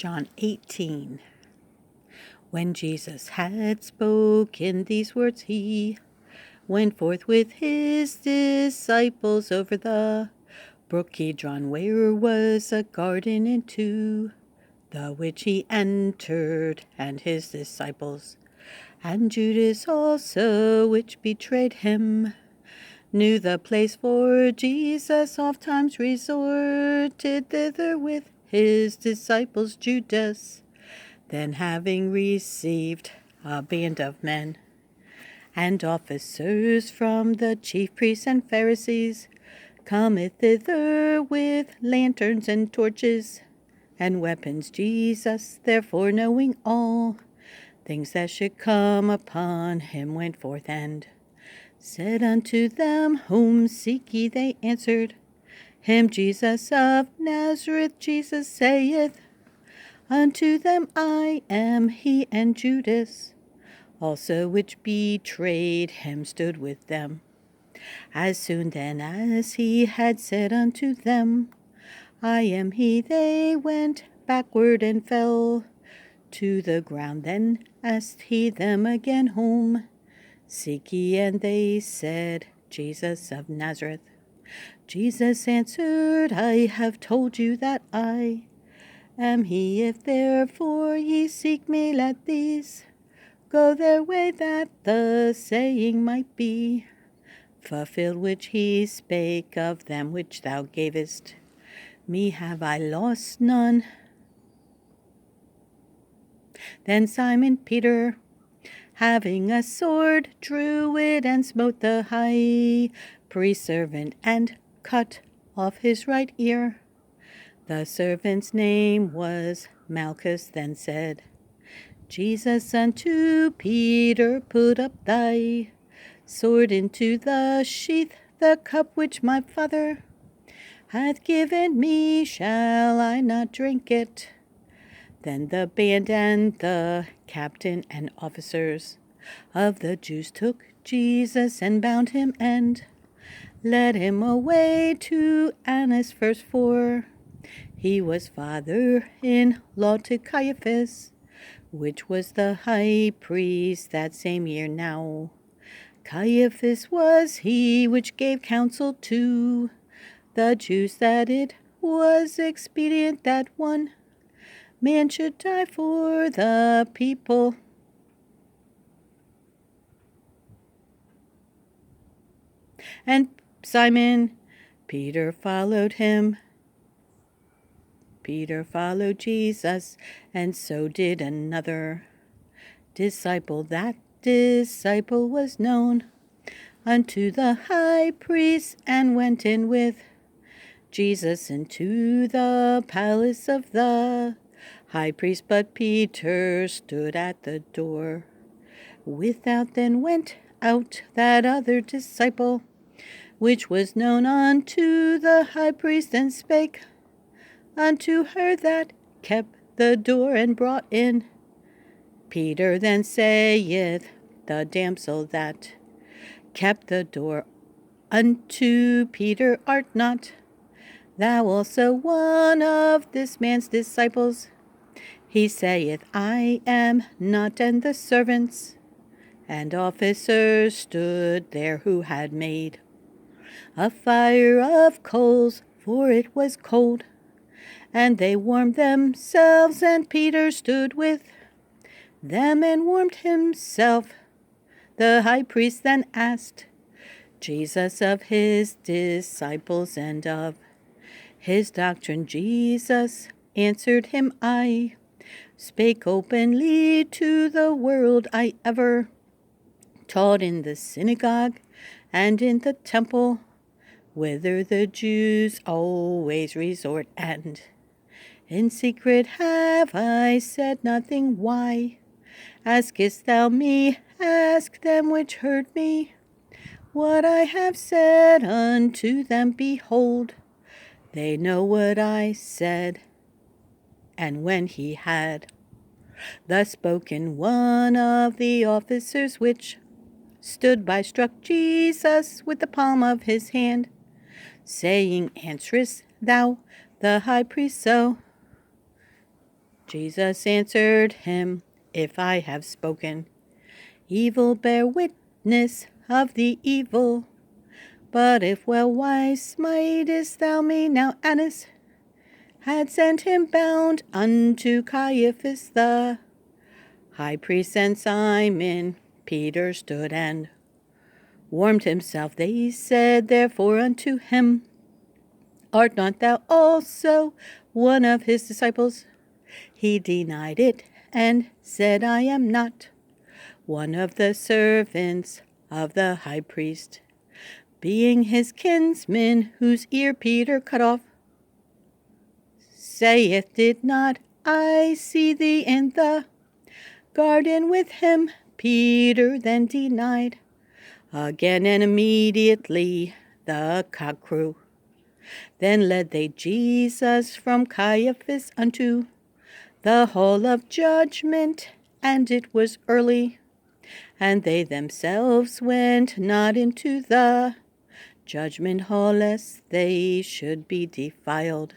John 18. When Jesus had spoken these words, he went forth with his disciples over the brook Kidron, where was a garden into the which he entered, and his disciples, and Judas also, which betrayed him, knew the place, for Jesus ofttimes resorted thither with his disciples. Judas, then having received a band of men and officers from the chief priests and Pharisees, cometh thither with lanterns and torches and weapons. Jesus, therefore, knowing all things that should come upon him, went forth and said unto them, Whom seek ye? They answered him, Jesus of Nazareth. Jesus saith unto them, I am he. And Judas also, which betrayed him, stood with them. As soon then as he had said unto them, I am he, they went backward and fell to the ground. Then asked he them again, Whom seek ye? And they said, Jesus of Nazareth. Jesus answered, I have told you that I am he. If therefore ye seek me, let these go their way, that the saying might be fulfilled which he spake of them which thou gavest me, have I lost none. Then Simon Peter, having a sword, drew it and smote the high priest's servant, and cut off his right ear. The servant's name was Malchus. Then said Jesus unto Peter, Put up thy sword into the sheath. The cup which my Father hath given me, shall I not drink it? Then the band and the captain and officers of the Jews took Jesus and bound him and led him away to Annas first, for he was father-in-law to Caiaphas, which was the high priest that same year. Now Caiaphas was he which gave counsel to the Jews that it was expedient that one man should die for the people. And Simon Peter followed him. Peter followed Jesus, and so did another disciple. That disciple was known unto the high priest, and went in with Jesus into the palace of the high priest. But Peter stood at the door without. Then went out that other disciple, which was known unto the high priest, and spake unto her that kept the door, and brought in Peter. Then saith the damsel that kept the door unto Peter, Art not thou also one of this man's disciples? He saith, I am not. And the servants and officers stood there, who had made a fire of coals, for it was cold, and they warmed themselves. And Peter stood with them and warmed himself. The high priest then asked Jesus of his disciples and of his doctrine. Jesus answered him, I spake openly to the world. I ever taught in the synagogue and in the temple, whither the Jews always resort, and in secret have I said nothing. Why askest thou me? Ask them which heard me what I have said unto them. Behold, they know what I said. And when he had thus spoken, one of the officers which stood by struck Jesus with the palm of his hand, saying, Answerest thou the high priest so? Jesus answered him, If I have spoken evil, bear witness of the evil. But if well wise smitest thou me, now Annas had sent him bound unto Caiaphas the high priest, and Simon Peter stood and warmed himself. They said therefore unto him, Art not thou also one of his disciples? He denied it and said, I am not one of the servants of the high priest, being his kinsman, whose ear Peter cut off. Saith, Did not I see thee in the garden with him? Peter then denied again, and immediately the cock crew. Then led they Jesus from Caiaphas unto the hall of judgment, and it was early, and they themselves went not into the judgment hall, lest they should be defiled.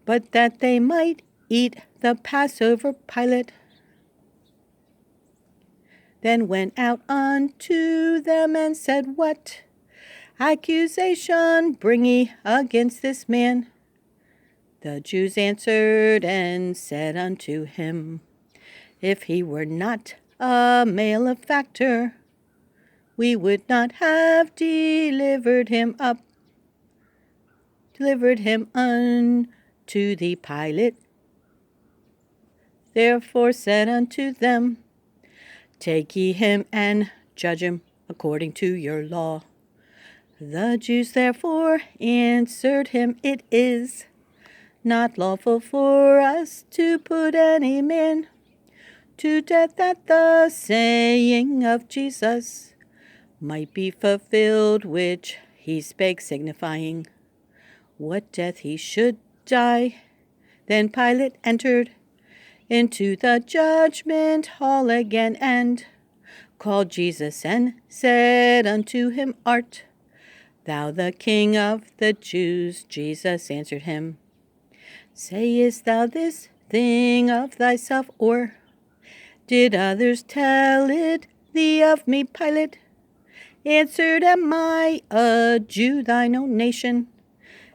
But that they might eat the Passover, Pilate then went out unto them and said, What accusation bring ye against this man? The Jews answered and said unto him, If he were not a malefactor, we would not have delivered him unto thee. Pilate therefore said unto them, Take ye him and judge him according to your law. The Jews therefore answered him, It is not lawful for us to put any man to death, that the saying of Jesus might be fulfilled, which he spake, signifying what death he should die. Then Pilate entered into the judgment hall again, and called Jesus, and said unto him, Art thou the King of the Jews? Jesus answered him, Sayest thou this thing of thyself, or did others tell it thee of me? Pilate answered, Am I a Jew? Thine own nation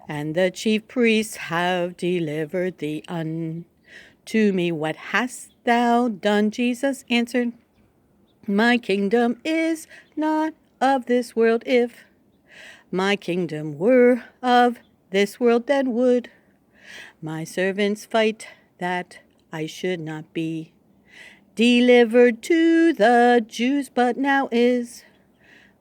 and the chief priests have delivered thee unto me. What hast thou done? Jesus answered, My kingdom is not of this world. If my kingdom were of this world, then would my servants fight that I should not be delivered to the Jews. But now is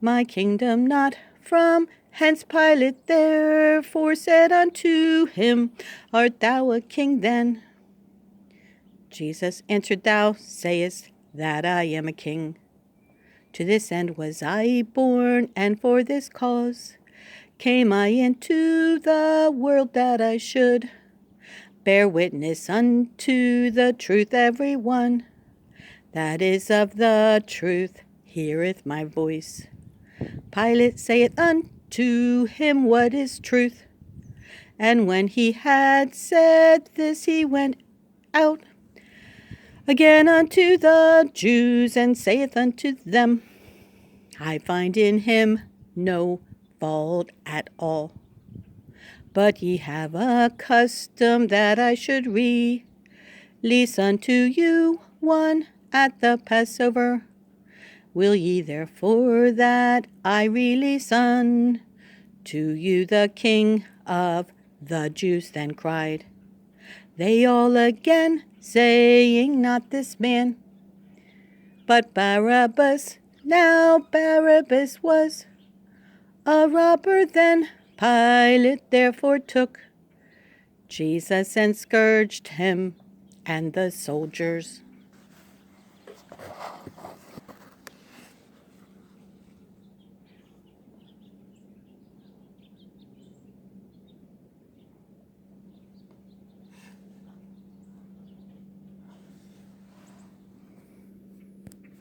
my kingdom not from hence. Pilate therefore said unto him, Art thou a king then? Jesus answered, Thou sayest that I am a king. To this end was I born, and for this cause came I into the world, that I should bear witness unto the truth. Every one that is of the truth heareth my voice. Pilate saith unto him, What is truth? And when he had said this, he went out again unto the Jews, and saith unto them, I find in him no fault at all. But ye have a custom that I should release unto you one at the Passover. Will ye therefore that I release unto you the King of the Jews? Then cried they all again, saying, Not this man, but Barabbas. Now Barabbas was a robber. Then Pilate therefore took Jesus and scourged him, and the soldiers